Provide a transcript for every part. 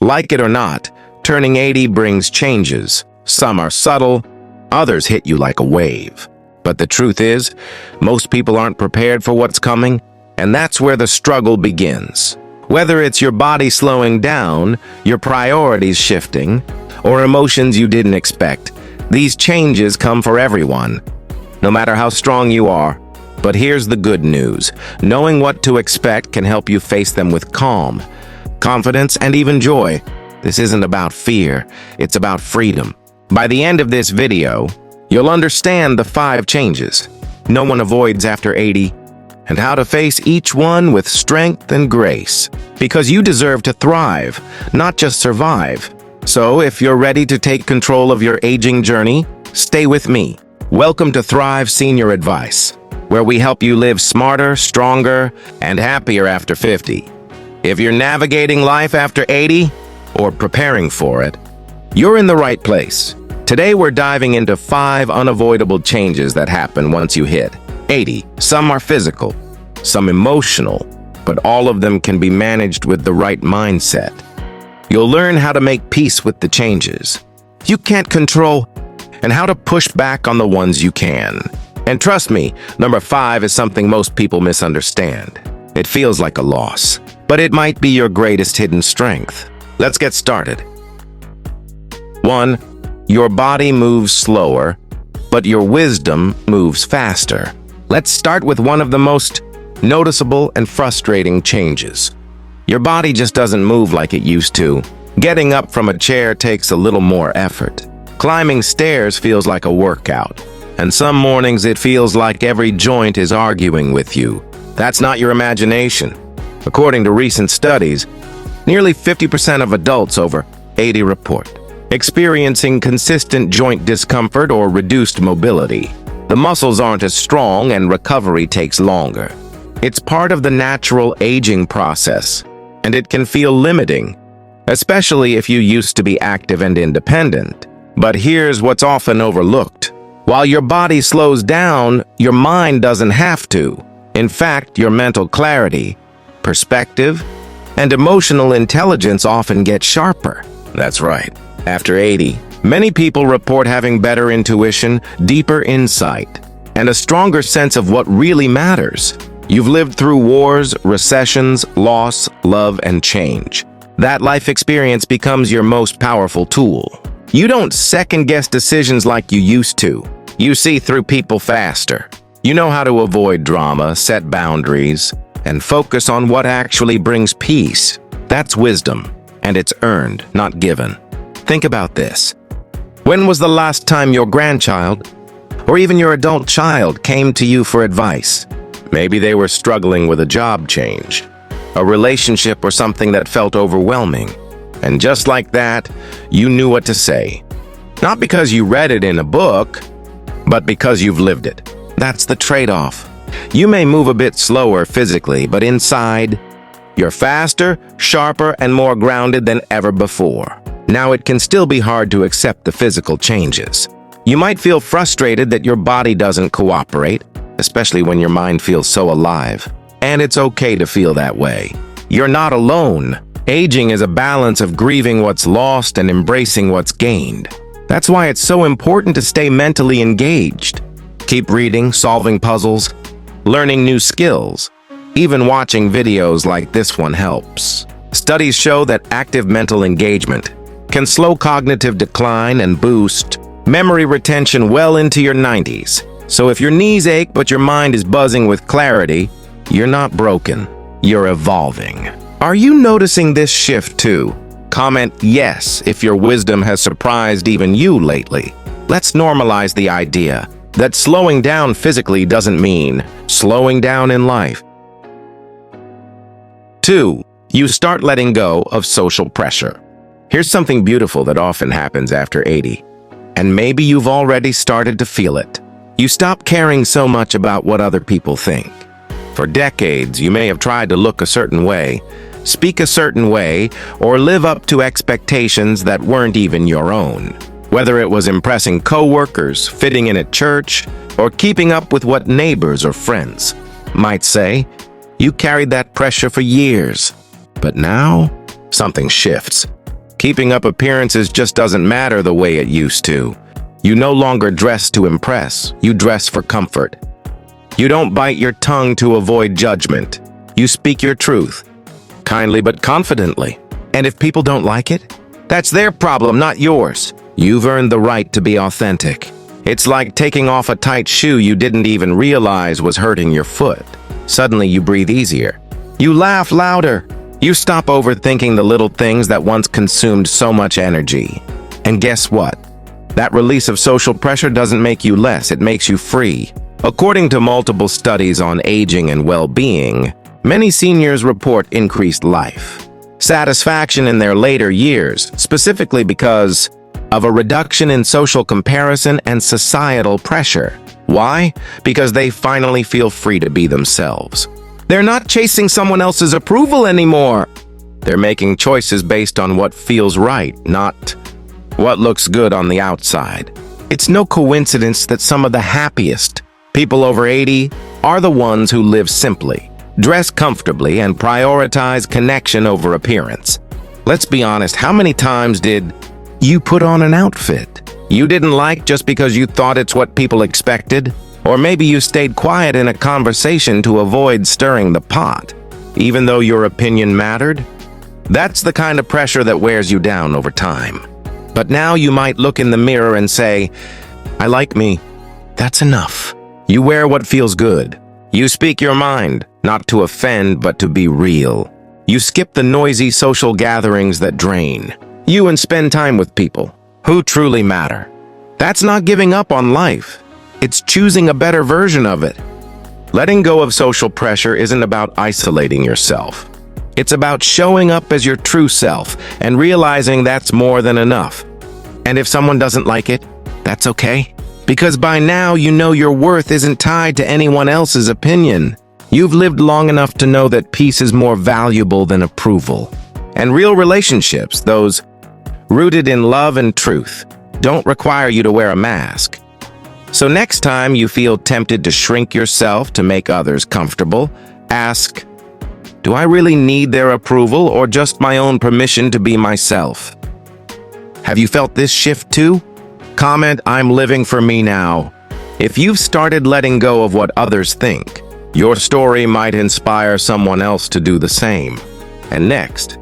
Like it or not, turning 80 brings changes. Some are subtle, others hit you like a wave. But the truth is, most people aren't prepared for what's coming, and that's where the struggle begins. Whether it's your body slowing down, your priorities shifting, or emotions you didn't expect, these changes come for everyone, no matter how strong you are. But here's the good news. Knowing what to expect can help you face them with calm, confidence, and even joy. This isn't about fear, it's about freedom. By the end of this video, you'll understand the 5 changes no one avoids after 80, and how to face each one with strength and grace. Because you deserve to thrive, not just survive. So if you're ready to take control of your aging journey, stay with me. Welcome to Thrive Senior Advice, where we help you live smarter, stronger, and happier after 50. If you're navigating life after 80, or preparing for it, you're in the right place. Today we're diving into 5 unavoidable changes that happen once you hit 80. Some are physical, some emotional, but all of them can be managed with the right mindset. You'll learn how to make peace with the changes you can't control and how to push back on the ones you can. And trust me, number 5 is something most people misunderstand. It feels like a loss, but it might be your greatest hidden strength. Let's get started. 1. Your body moves slower, but your wisdom moves faster. Let's start with one of the most noticeable and frustrating changes. Your body just doesn't move like it used to. Getting up from a chair takes a little more effort. Climbing stairs feels like a workout. And some mornings it feels like every joint is arguing with you. That's not your imagination. According to recent studies, nearly 50% of adults over 80 report experiencing consistent joint discomfort or reduced mobility. The muscles aren't as strong and recovery takes longer. It's part of the natural aging process, and it can feel limiting, especially if you used to be active and independent. But here's what's often overlooked. While your body slows down, your mind doesn't have to. In fact, your mental clarity, perspective, and emotional intelligence often get sharper. That's right. After 80, many people report having better intuition, deeper insight, and a stronger sense of what really matters. You've lived through wars, recessions, loss, love, and change. That life experience becomes your most powerful tool. You don't second-guess decisions like you used to. You see through people faster. You know how to avoid drama, set boundaries, and focus on what actually brings peace. That's wisdom, and it's earned, not given. Think about this. When was the last time your grandchild, or even your adult child, came to you for advice? Maybe they were struggling with a job change, a relationship, or something that felt overwhelming. And just like that, you knew what to say. Not because you read it in a book, but because you've lived it. That's the trade-off. You may move a bit slower physically, but inside, you're faster, sharper, and more grounded than ever before. Now, it can still be hard to accept the physical changes. You might feel frustrated that your body doesn't cooperate, especially when your mind feels so alive. And it's okay to feel that way. You're not alone. Aging is a balance of grieving what's lost and embracing what's gained. That's why it's so important to stay mentally engaged. Keep reading, solving puzzles, learning new skills. Even watching videos like this one helps. Studies show that active mental engagement can slow cognitive decline and boost memory retention well into your 90s. So if your knees ache but your mind is buzzing with clarity, you're not broken, you're evolving. Are you noticing this shift too? Comment yes if your wisdom has surprised even you lately. Let's normalize the idea that slowing down physically doesn't mean slowing down in life. 2. You start letting go of social pressure. Here's something beautiful that often happens after 80, and maybe you've already started to feel it. You stop caring so much about what other people think. For decades, you may have tried to look a certain way, speak a certain way, or live up to expectations that weren't even your own. Whether it was impressing coworkers, fitting in at church, or keeping up with what neighbors or friends might say, you carried that pressure for years. But now, something shifts. Keeping up appearances just doesn't matter the way it used to. You no longer dress to impress, you dress for comfort. You don't bite your tongue to avoid judgment. You speak your truth, kindly but confidently. And if people don't like it, that's their problem, not yours. You've earned the right to be authentic. It's like taking off a tight shoe you didn't even realize was hurting your foot. Suddenly you breathe easier. You laugh louder. You stop overthinking the little things that once consumed so much energy. And guess what? That release of social pressure doesn't make you less, it makes you free. According to multiple studies on aging and well-being, many seniors report increased life satisfaction in their later years, specifically because of a reduction in social comparison and societal pressure. Why? Because they finally feel free to be themselves. They're not chasing someone else's approval anymore. They're making choices based on what feels right, not what looks good on the outside. It's no coincidence that some of the happiest people over 80 are the ones who live simply, dress comfortably, and prioritize connection over appearance. Let's be honest, how many times did you put on an outfit you didn't like just because you thought it's what people expected? Or maybe you stayed quiet in a conversation to avoid stirring the pot, even though your opinion mattered? That's the kind of pressure that wears you down over time. But now you might look in the mirror and say, I like me. That's enough. You wear what feels good. You speak your mind, not to offend, but to be real. You skip the noisy social gatherings that drain you and spend time with people who truly matter. That's not giving up on life. It's choosing a better version of it. Letting go of social pressure isn't about isolating yourself. It's about showing up as your true self and realizing that's more than enough. And if someone doesn't like it, that's okay. Because by now you know your worth isn't tied to anyone else's opinion. You've lived long enough to know that peace is more valuable than approval. And real relationships, those rooted in love and truth, don't require you to wear a mask. So next time you feel tempted to shrink yourself to make others comfortable, ask, do I really need their approval or just my own permission to be myself? Have you felt this shift too? Comment, I'm living for me now. If you've started letting go of what others think, your story might inspire someone else to do the same. And next,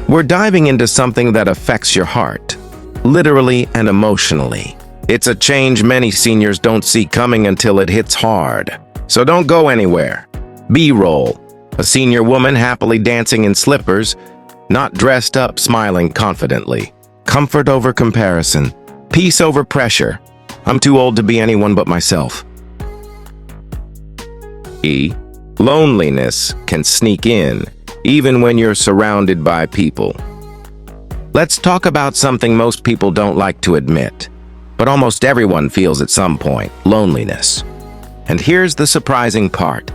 we're diving into something that affects your heart, literally and emotionally. It's a change many seniors don't see coming until it hits hard. So don't go anywhere. B-roll. A senior woman happily dancing in slippers, not dressed up, smiling confidently. Comfort over comparison. Peace over pressure. I'm too old to be anyone but myself. Loneliness can sneak in, even when you're surrounded by people. Let's talk about something most people don't like to admit, but almost everyone feels at some point: loneliness. And here's the surprising part.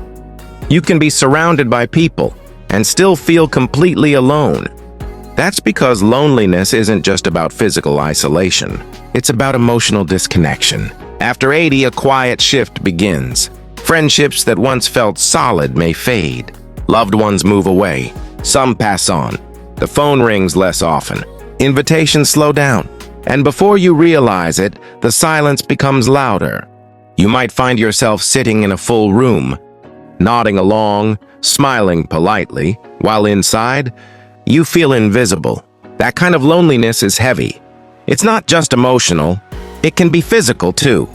You can be surrounded by people and still feel completely alone. That's because loneliness isn't just about physical isolation. It's about emotional disconnection. After 80, a quiet shift begins. Friendships that once felt solid may fade. Loved ones move away. Some pass on. The phone rings less often. Invitations slow down. And before you realize it, the silence becomes louder. You might find yourself sitting in a full room, nodding along, smiling politely, while inside, you feel invisible. That kind of loneliness is heavy. It's not just emotional, it can be physical too.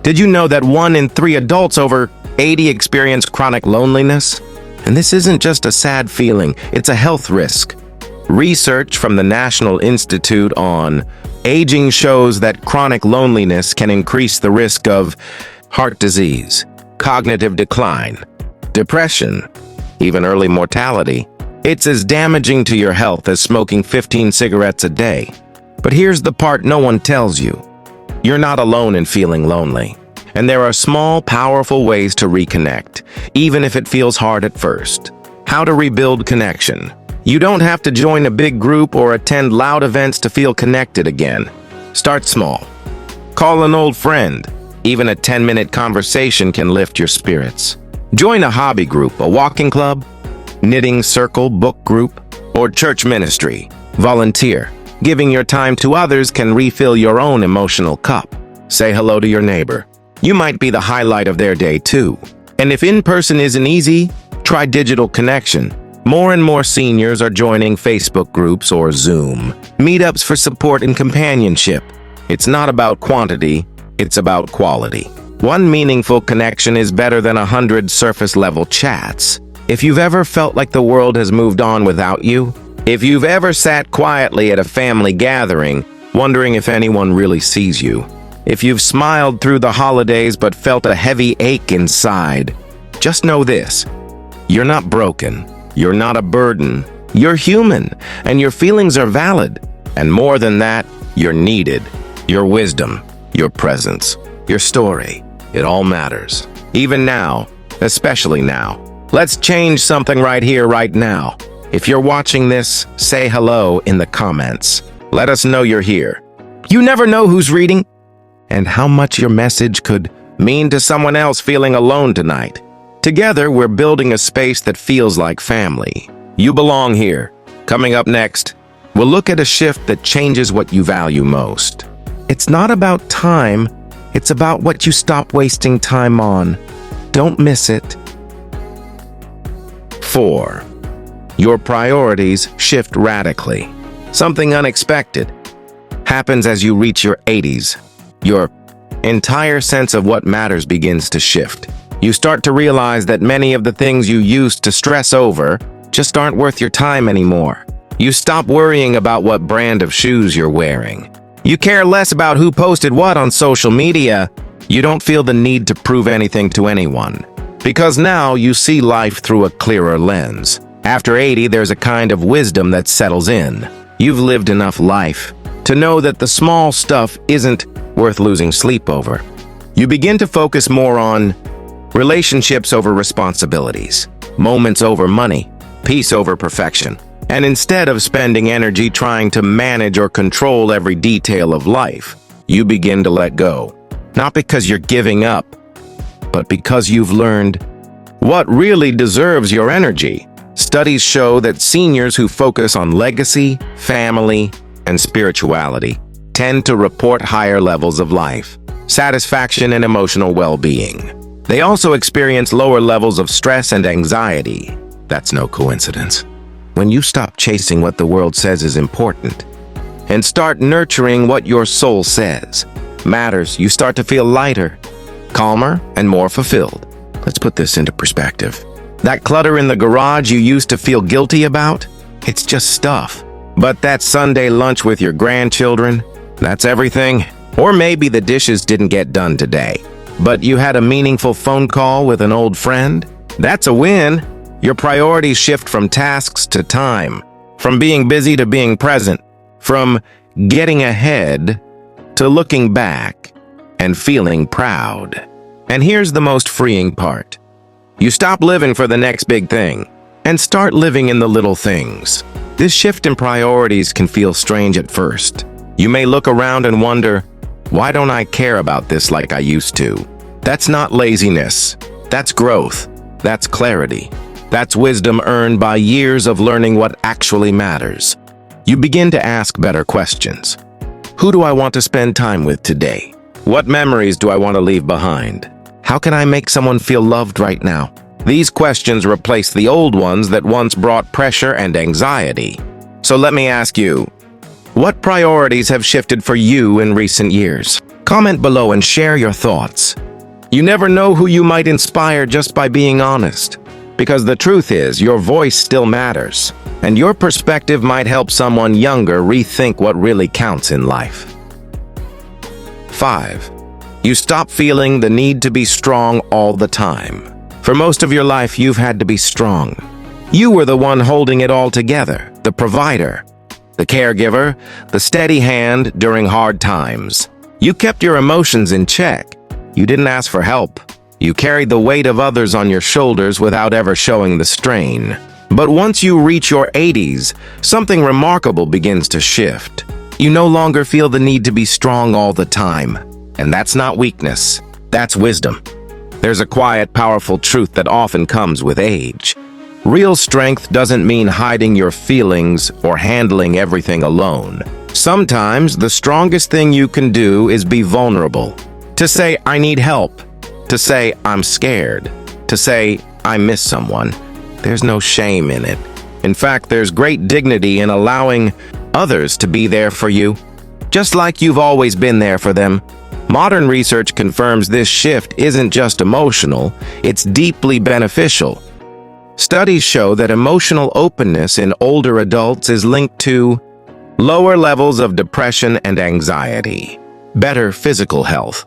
Did you know that 1 in 3 adults over 80 experience chronic loneliness? And this isn't just a sad feeling, it's a health risk. Research from the National Institute on Aging shows that chronic loneliness can increase the risk of heart disease, cognitive decline, depression, even early mortality. It's as damaging to your health as smoking 15 cigarettes a day. But here's the part no one tells you. You're not alone in feeling lonely. And there are small, powerful ways to reconnect, even if it feels hard at first. How to rebuild connection. You don't have to join a big group or attend loud events to feel connected again. Start small. Call an old friend. Even a 10-minute conversation can lift your spirits. Join a hobby group, a walking club, knitting circle, book group, or church ministry. Volunteer. Giving your time to others can refill your own emotional cup. Say hello to your neighbor. You might be the highlight of their day too. And if in-person isn't easy, try digital connection. More and more seniors are joining Facebook groups or Zoom meetups for support and companionship. It's not about quantity, it's about quality. One meaningful connection is better than 100 surface-level chats. If you've ever felt like the world has moved on without you, if you've ever sat quietly at a family gathering, wondering if anyone really sees you, if you've smiled through the holidays but felt a heavy ache inside, just know this: you're not broken, you're not a burden, you're human, and your feelings are valid. And more than that, you're needed. Your wisdom, your presence, your story, it all matters. Even now, especially now. Let's change something right here, right now. If you're watching this, say hello in the comments. Let us know you're here. You never know who's reading and how much your message could mean to someone else feeling alone tonight. Together, we're building a space that feels like family. You belong here. Coming up next, we'll look at a shift that changes what you value most. It's not about time, it's about what you stop wasting time on. Don't miss it. 4. Your priorities shift radically. Something unexpected happens as you reach your 80s. Your entire sense of what matters begins to shift. You start to realize that many of the things you used to stress over just aren't worth your time anymore. You stop worrying about what brand of shoes you're wearing. You care less about who posted what on social media. You don't feel the need to prove anything to anyone, because now you see life through a clearer lens. After 80, there's a kind of wisdom that settles in. You've lived enough life to know that the small stuff isn't worth losing sleep over. You begin to focus more on relationships over responsibilities, moments over money, peace over perfection. And instead of spending energy trying to manage or control every detail of life, you begin to let go. Not because you're giving up, but because you've learned what really deserves your energy. Studies show that seniors who focus on legacy, family, and spirituality tend to report higher levels of life, satisfaction, and emotional well-being. They also experience lower levels of stress and anxiety. That's no coincidence. When you stop chasing what the world says is important and start nurturing what your soul says matters, you start to feel lighter, calmer, and more fulfilled. Let's put this into perspective. That clutter in the garage you used to feel guilty about, it's just stuff. But that Sunday lunch with your grandchildren, that's everything. Or maybe the dishes didn't get done today, but you had a meaningful phone call with an old friend. That's a win. Your priorities shift from tasks to time, from being busy to being present, from getting ahead to looking back and feeling proud. And here's the most freeing part. You stop living for the next big thing and start living in the little things. This shift in priorities can feel strange at first. You may look around and wonder, why don't I care about this like I used to? That's not laziness. That's growth. That's clarity. That's wisdom earned by years of learning what actually matters. You begin to ask better questions. Who do I want to spend time with today? What memories do I want to leave behind? How can I make someone feel loved right now? These questions replace the old ones that once brought pressure and anxiety. So let me ask you, what priorities have shifted for you in recent years? Comment below and share your thoughts. You never know who you might inspire just by being honest. Because the truth is, your voice still matters, and your perspective might help someone younger rethink what really counts in life. 5. You stop feeling the need to be strong all the time. For most of your life, you've had to be strong. You were the one holding it all together, the provider, the caregiver, the steady hand during hard times. You kept your emotions in check. You didn't ask for help. You carried the weight of others on your shoulders without ever showing the strain. But once you reach your 80s, something remarkable begins to shift. You no longer feel the need to be strong all the time. And that's not weakness, that's wisdom. There's a quiet, powerful truth that often comes with age. Real strength doesn't mean hiding your feelings or handling everything alone. Sometimes the strongest thing you can do is be vulnerable. To say, I need help. To say, I'm scared. To say, I miss someone. There's no shame in it. In fact, there's great dignity in allowing others to be there for you, just like you've always been there for them. Modern research confirms this shift isn't just emotional, it's deeply beneficial. Studies show that emotional openness in older adults is linked to lower levels of depression and anxiety, better physical health,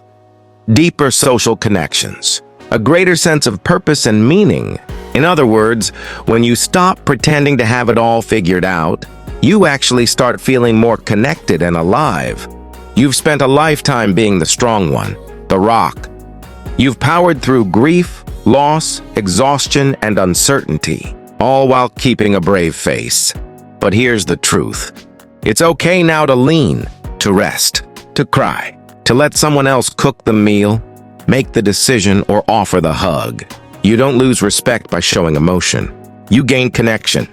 deeper social connections, a greater sense of purpose and meaning. In other words, when you stop pretending to have it all figured out, you actually start feeling more connected and alive. You've spent a lifetime being the strong one, the rock. You've powered through grief, loss, exhaustion, and uncertainty, all while keeping a brave face. But here's the truth. It's okay now to lean, to rest, to cry, to let someone else cook the meal, make the decision, or offer the hug. You don't lose respect by showing emotion. You gain connection.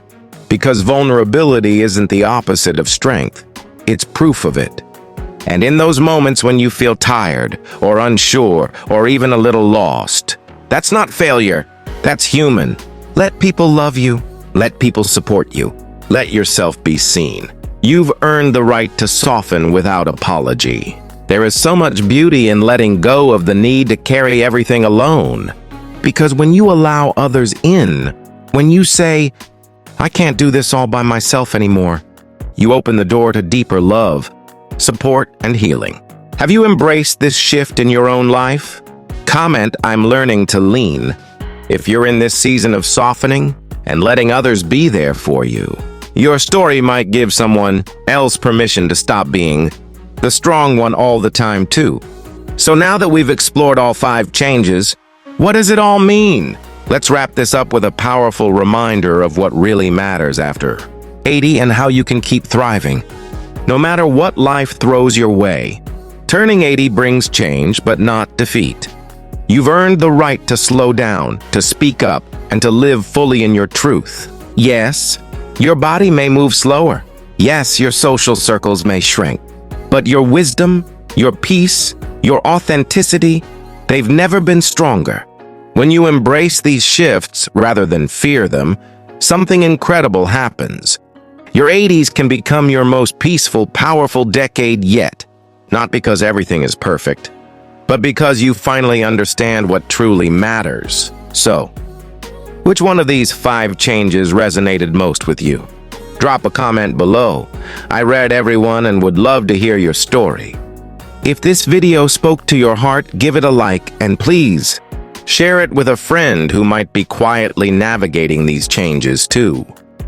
Because vulnerability isn't the opposite of strength. It's proof of it. And in those moments when you feel tired, or unsure, or even a little lost, that's not failure. That's human. Let people love you. Let people support you. Let yourself be seen. You've earned the right to soften without apology. There is so much beauty in letting go of the need to carry everything alone. Because when you allow others in, when you say, I can't do this all by myself anymore, you open the door to deeper love, support, and healing. Have you embraced this shift in your own life? Comment, I'm learning to lean, if you're in this season of softening and letting others be there for you. Your story might give someone else permission to stop being the strong one all the time too. So now that we've explored all 5 changes, what does it all mean? Let's wrap this up with a powerful reminder of what really matters after 80 and how you can keep thriving. No matter what life throws your way, turning 80 brings change but not defeat. You've earned the right to slow down, to speak up, and to live fully in your truth. Yes, your body may move slower. Yes, your social circles may shrink. But your wisdom, your peace, your authenticity, they've never been stronger. When you embrace these shifts rather than fear them, something incredible happens. Your 80s can become your most peaceful, powerful decade yet. Not because everything is perfect, but because you finally understand what truly matters. So, which one of these 5 changes resonated most with you? Drop a comment below. I read everyone and would love to hear your story. If this video spoke to your heart, give it a like and please share it with a friend who might be quietly navigating these changes too.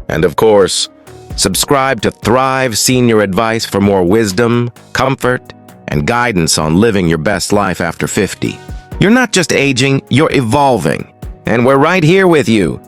And of course, subscribe to Thrive Senior Advice for more wisdom, comfort, and guidance on living your best life after 50. You're not just aging, you're evolving. And we're right here with you.